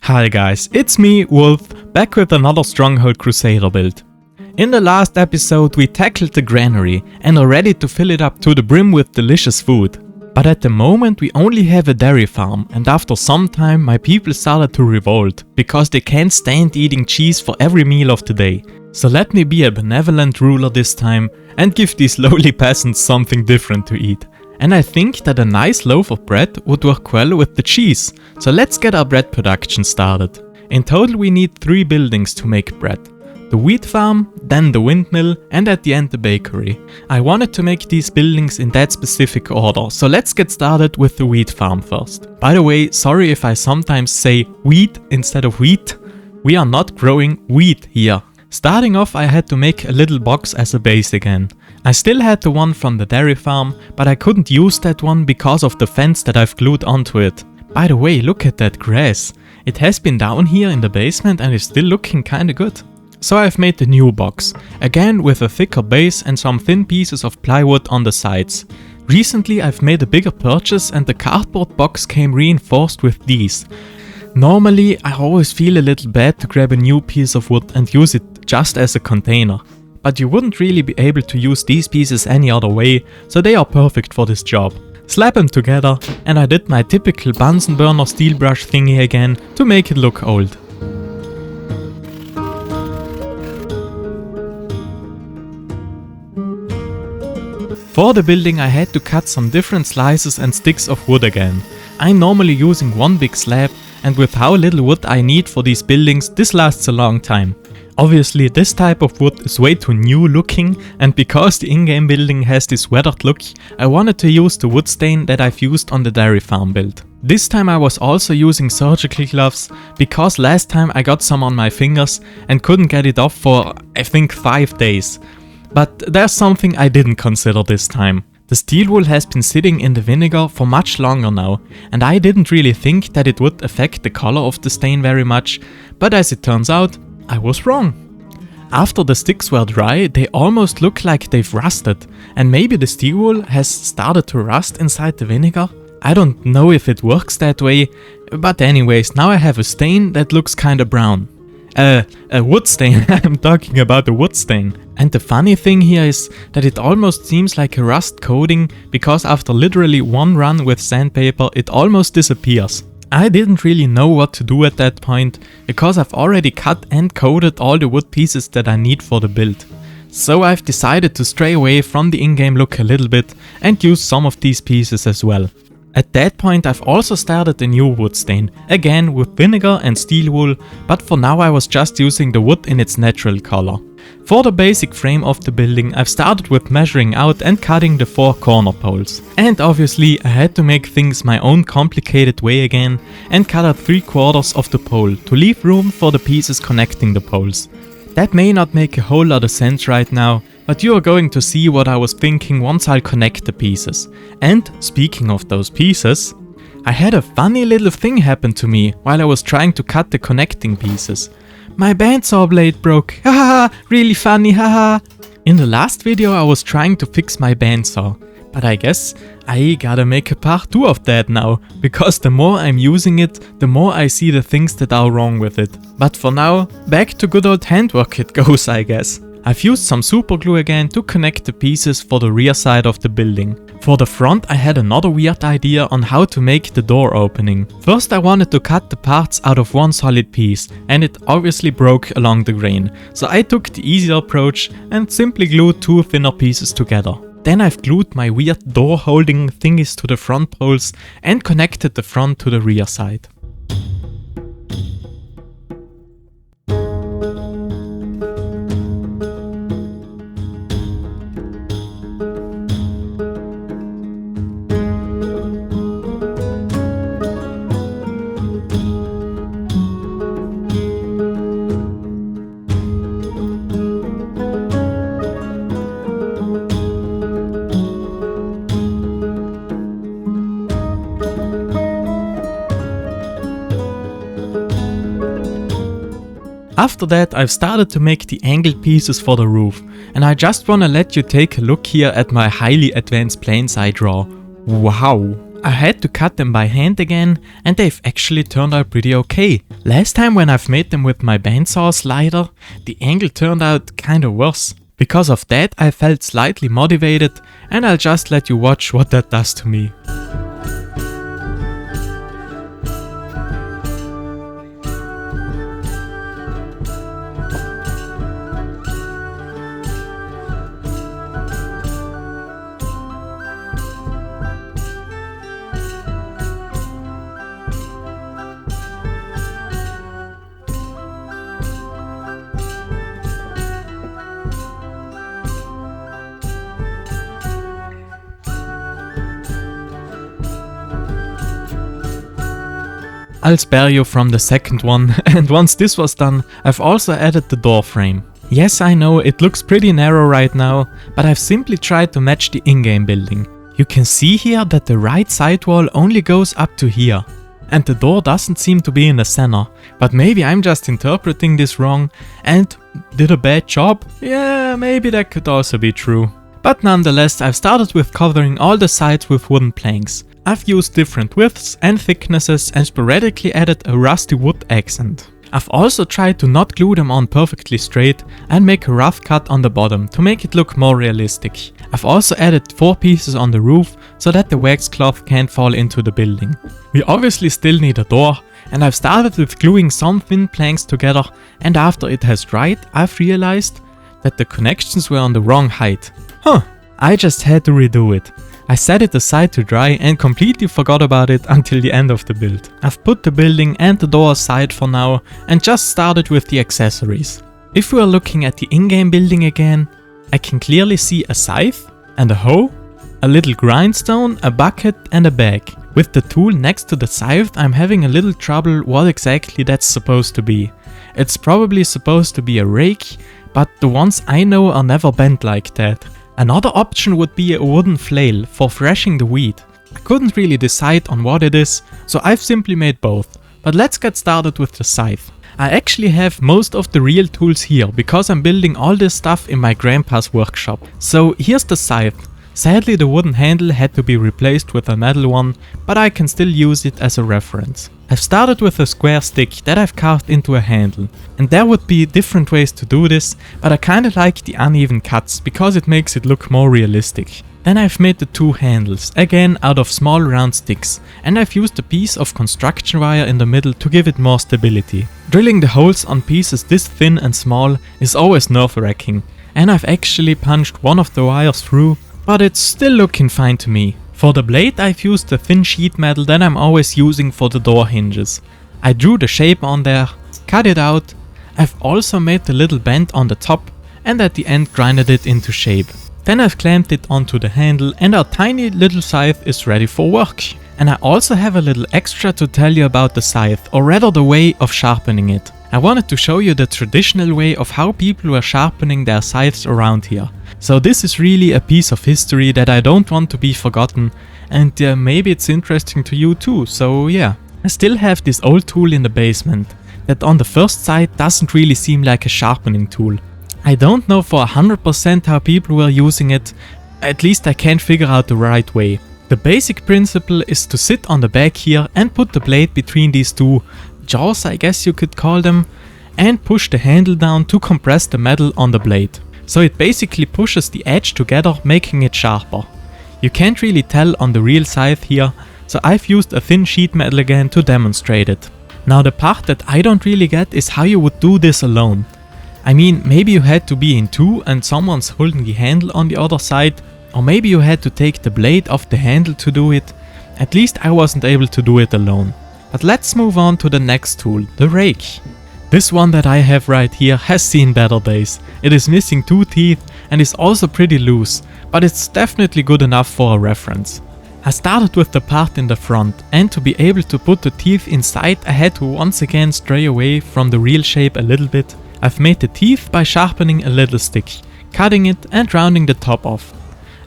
Hi guys, it's me, Wolf, back with another Stronghold Crusader build. In the last episode we tackled the granary and are ready to fill it up to the brim with delicious food. But at the moment we only have a dairy farm, and after some time my people started to revolt, because they can't stand eating cheese for every meal of the day. So let me be a benevolent ruler this time and give these lowly peasants something different to eat. And I think that a nice loaf of bread would work well with the cheese, so let's get our bread production started. In total we need 3 buildings to make bread. The wheat farm, then the windmill, and at the end the bakery. I wanted to make these buildings in that specific order, so let's get started with the wheat farm first. By the way, sorry if I sometimes say wheat instead of wheat. We are not growing wheat here. Starting off I had to make a little box as a base again. I still had the one from the dairy farm, but I couldn't use that one because of the fence that I've glued onto it. By the way, look at that grass. It has been down here in the basement and is still looking kinda good. So I've made the new box, again with a thicker base and some thin pieces of plywood on the sides. Recently I've made a bigger purchase and the cardboard box came reinforced with these. Normally I always feel a little bad to grab a new piece of wood and use it just as a container. But you wouldn't really be able to use these pieces any other way, so they are perfect for this job. Slap them together and I did my typical Bunsen burner steel brush thingy again to make it look old. For the building I had to cut some different slices and sticks of wood again. I'm normally using one big slab, and with how little wood I need for these buildings, this lasts a long time. Obviously this type of wood is way too new looking, and because the in-game building has this weathered look, I wanted to use the wood stain that I've used on the dairy farm build. This time I was also using surgical gloves, because last time I got some on my fingers and couldn't get it off for I think 5 days. But there's something I didn't consider this time. The steel wool has been sitting in the vinegar for much longer now, and I didn't really think that it would affect the color of the stain very much, but as it turns out, I was wrong. After the sticks were dry, they almost look like they've rusted, and maybe the steel wool has started to rust inside the vinegar? I don't know if it works that way, but anyways, now I have a stain that looks kinda brown. A wood stain, I'm talking about a wood stain. And the funny thing here is that it almost seems like a rust coating, because after literally one run with sandpaper it almost disappears. I didn't really know what to do at that point, because I've already cut and coated all the wood pieces that I need for the build. So I've decided to stray away from the in-game look a little bit and use some of these pieces as well. At that point I've also started a new wood stain, again with vinegar and steel wool, but for now I was just using the wood in its natural color. For the basic frame of the building I've started with measuring out and cutting the 4 corner poles. And obviously I had to make things my own complicated way again and cut out 3/4 of the pole to leave room for the pieces connecting the poles. That may not make a whole lot of sense right now, but you are going to see what I was thinking once I'll connect the pieces. And speaking of those pieces, I had a funny little thing happen to me while I was trying to cut the connecting pieces. My bandsaw blade broke, haha, really funny, haha. In the last video I was trying to fix my bandsaw, but I guess I gotta make a part 2 of that now, because the more I'm using it, the more I see the things that are wrong with it. But for now, back to good old handwork it goes, I guess. I've used some super glue again to connect the pieces for the rear side of the building. For the front I had another weird idea on how to make the door opening. First I wanted to cut the parts out of one solid piece, and it obviously broke along the grain. So I took the easier approach and simply glued 2 thinner pieces together. Then I've glued my weird door holding thingies to the front poles and connected the front to the rear side. After that I've started to make the angled pieces for the roof, and I just wanna let you take a look here at my highly advanced planes I draw. Wow! I had to cut them by hand again, and they've actually turned out pretty okay. Last time when I've made them with my bandsaw slider, the angle turned out kinda worse. Because of that I felt slightly motivated, and I'll just let you watch what that does to me. I'll spare you from the second one, and once this was done, I've also added the door frame. Yes, I know it looks pretty narrow right now, but I've simply tried to match the in-game building. You can see here that the right side wall only goes up to here, and the door doesn't seem to be in the center, but maybe I'm just interpreting this wrong and did a bad job? Yeah, maybe that could also be true. But nonetheless, I've started with covering all the sides with wooden planks. I've used different widths and thicknesses and sporadically added a rusty wood accent. I've also tried to not glue them on perfectly straight and make a rough cut on the bottom to make it look more realistic. I've also added 4 pieces on the roof so that the wax cloth can't fall into the building. We obviously still need a door, and I've started with gluing some thin planks together, and after it has dried I've realized that the connections were on the wrong height. I just had to redo it. I set it aside to dry and completely forgot about it until the end of the build. I've put the building and the door aside for now and just started with the accessories. If we are looking at the in-game building again, I can clearly see a scythe and a hoe, a little grindstone, a bucket and a bag. With the tool next to the scythe I'm having a little trouble what exactly that's supposed to be. It's probably supposed to be a rake, but the ones I know are never bent like that. Another option would be a wooden flail for thrashing the wheat. I couldn't really decide on what it is, so I've simply made both. But let's get started with the scythe. I actually have most of the real tools here because I'm building all this stuff in my grandpa's workshop. So here's the scythe. Sadly the wooden handle had to be replaced with a metal one, but I can still use it as a reference. I've started with a square stick that I've carved into a handle, and there would be different ways to do this, but I kinda like the uneven cuts because it makes it look more realistic. Then I've made the 2 handles, again out of small round sticks, and I've used a piece of construction wire in the middle to give it more stability. Drilling the holes on pieces this thin and small is always nerve-wracking, and I've actually punched one of the wires through, but it's still looking fine to me. For the blade I've used the thin sheet metal that I'm always using for the door hinges. I drew the shape on there, cut it out. I've also made the little bend on the top and at the end grinded it into shape. Then I've clamped it onto the handle and our tiny little scythe is ready for work. And I also have a little extra to tell you about the scythe, or rather the way of sharpening it. I wanted to show you the traditional way of how people were sharpening their scythes around here. So this is really a piece of history that I don't want to be forgotten, and maybe it's interesting to you too, so yeah. I still have this old tool in the basement that on the first sight doesn't really seem like a sharpening tool. I don't know for 100% how people were using it, at least I can't figure out the right way. The basic principle is to sit on the back here and put the blade between these 2 jaws, I guess you could call them, and push the handle down to compress the metal on the blade. So it basically pushes the edge together, making it sharper. You can't really tell on the real scythe here, so I've used a thin sheet metal again to demonstrate it. Now the part that I don't really get is how you would do this alone. I mean, maybe you had to be in 2 and someone's holding the handle on the other side, or maybe you had to take the blade off the handle to do it. At least I wasn't able to do it alone. But let's move on to the next tool, the rake. This one that I have right here has seen better days. It is missing 2 teeth and is also pretty loose, but it's definitely good enough for a reference. I started with the part in the front, and to be able to put the teeth inside I had to once again stray away from the real shape a little bit. I've made the teeth by sharpening a little stick, cutting it and rounding the top off.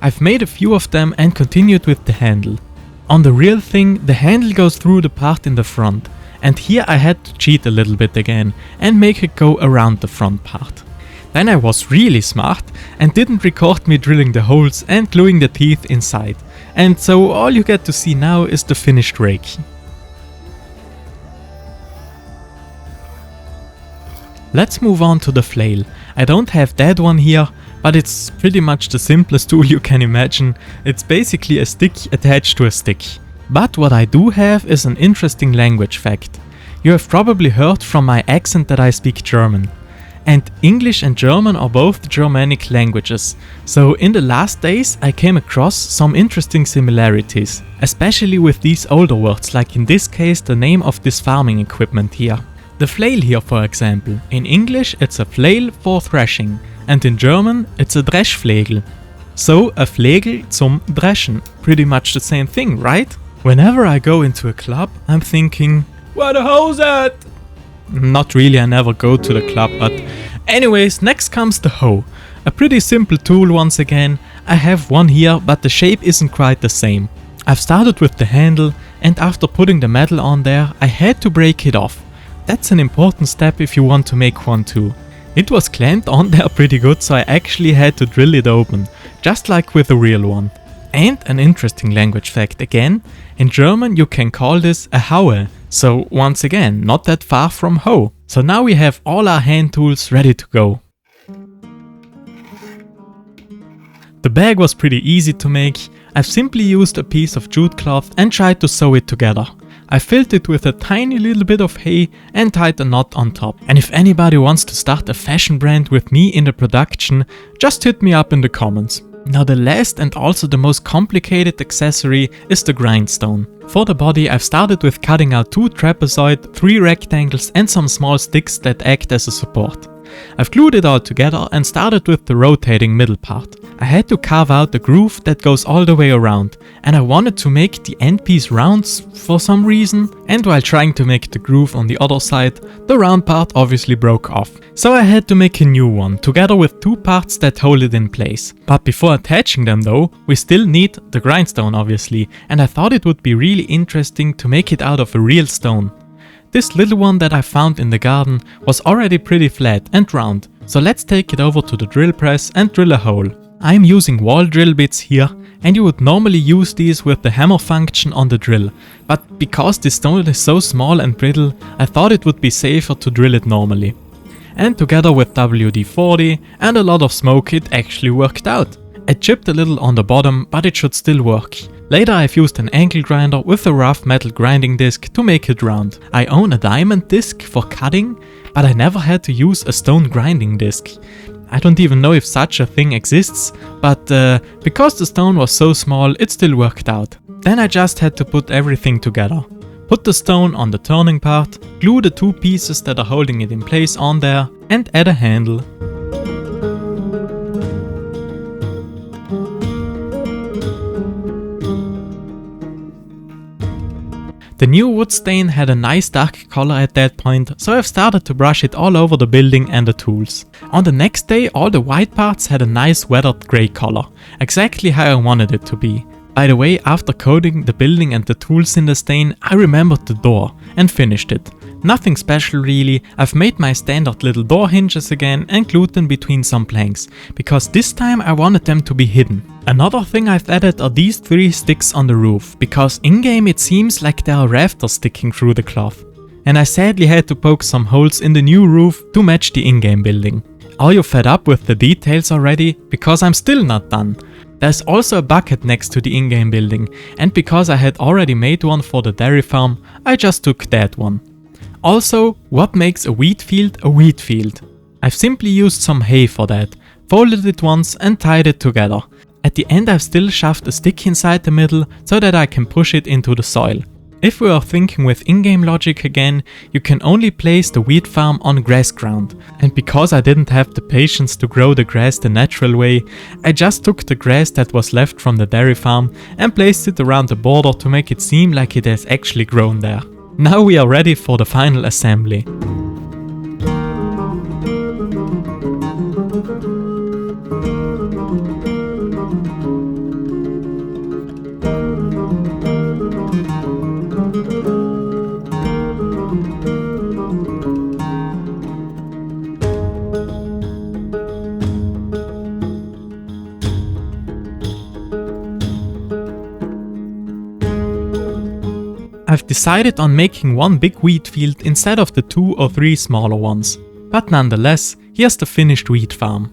I've made a few of them and continued with the handle. On the real thing, the handle goes through the part in the front, and here I had to cheat a little bit again and make it go around the front part. Then I was really smart and didn't record me drilling the holes and gluing the teeth inside. And so all you get to see now is the finished rake. Let's move on to the flail. I don't have that one here, but it's pretty much the simplest tool you can imagine. It's basically a stick attached to a stick. But what I do have is an interesting language fact. You have probably heard from my accent that I speak German. And English and German are both Germanic languages, so in the last days I came across some interesting similarities, especially with these older words, like in this case the name of this farming equipment here. The flail here, for example, in English it's a flail for threshing, and in German it's a Dreschflegel. So a Flegel zum Dreschen, pretty much the same thing, right? Whenever I go into a club I'm thinking, where the hoes at? Not really, I never go to the club, but anyways, next comes the hoe. A pretty simple tool once again. I have one here, but the shape isn't quite the same. I've started with the handle, and after putting the metal on there, I had to break it off. That's an important step if you want to make one too. It was clamped on there pretty good, so I actually had to drill it open, just like with a real one. And an interesting language fact again, in German you can call this a Haue, so once again, not that far from hoe. So now we have all our hand tools ready to go. The bag was pretty easy to make. I've simply used a piece of jute cloth and tried to sew it together. I filled it with a tiny little bit of hay and tied a knot on top. And if anybody wants to start a fashion brand with me in the production, just hit me up in the comments. Now the last and also the most complicated accessory is the grindstone. For the body I've started with cutting out 2 trapezoid, 3 rectangles and some small sticks that act as a support. I've glued it all together and started with the rotating middle part. I had to carve out the groove that goes all the way around, and I wanted to make the end piece round for some reason, and while trying to make the groove on the other side, the round part obviously broke off. So I had to make a new one, together with 2 parts that hold it in place. But before attaching them though, we still need the grindstone obviously, and I thought it would be really interesting to make it out of a real stone. This little one that I found in the garden was already pretty flat and round, so let's take it over to the drill press and drill a hole. I'm using wall drill bits here, and you would normally use these with the hammer function on the drill, but because this stone is so small and brittle, I thought it would be safer to drill it normally. And together with WD-40 and a lot of smoke it actually worked out. I chipped a little on the bottom, but it should still work. Later I've used an angle grinder with a rough metal grinding disc to make it round. I own a diamond disc for cutting, but I never had to use a stone grinding disc. I don't even know if such a thing exists, but because the stone was so small it still worked out. Then I just had to put everything together. Put the stone on the turning part, glue the 2 pieces that are holding it in place on there, and add a handle. The new wood stain had a nice dark color at that point, so I've started to brush it all over the building and the tools. On the next day all the white parts had a nice weathered grey color, exactly how I wanted it to be. By the way, after coating the building and the tools in the stain, I remembered the door and finished it. Nothing special really, I've made my standard little door hinges again and glued them between some planks, because this time I wanted them to be hidden. Another thing I've added are these 3 sticks on the roof, because in-game it seems like there are rafters sticking through the cloth. And I sadly had to poke some holes in the new roof to match the in-game building. Are you fed up with the details already? Because I'm still not done. There's also a bucket next to the in-game building, and because I had already made one for the dairy farm, I just took that one. Also, what makes a wheat field a wheat field? I've simply used some hay for that, folded it once and tied it together. At the end I've still shoved a stick inside the middle so that I can push it into the soil. If we are thinking with in-game logic again, you can only place the wheat farm on grass ground. And because I didn't have the patience to grow the grass the natural way, I just took the grass that was left from the dairy farm and placed it around the border to make it seem like it has actually grown there. Now we are ready for the final assembly. decided on making one big wheat field instead of the 2 or 3 smaller ones. But nonetheless, here's the finished wheat farm.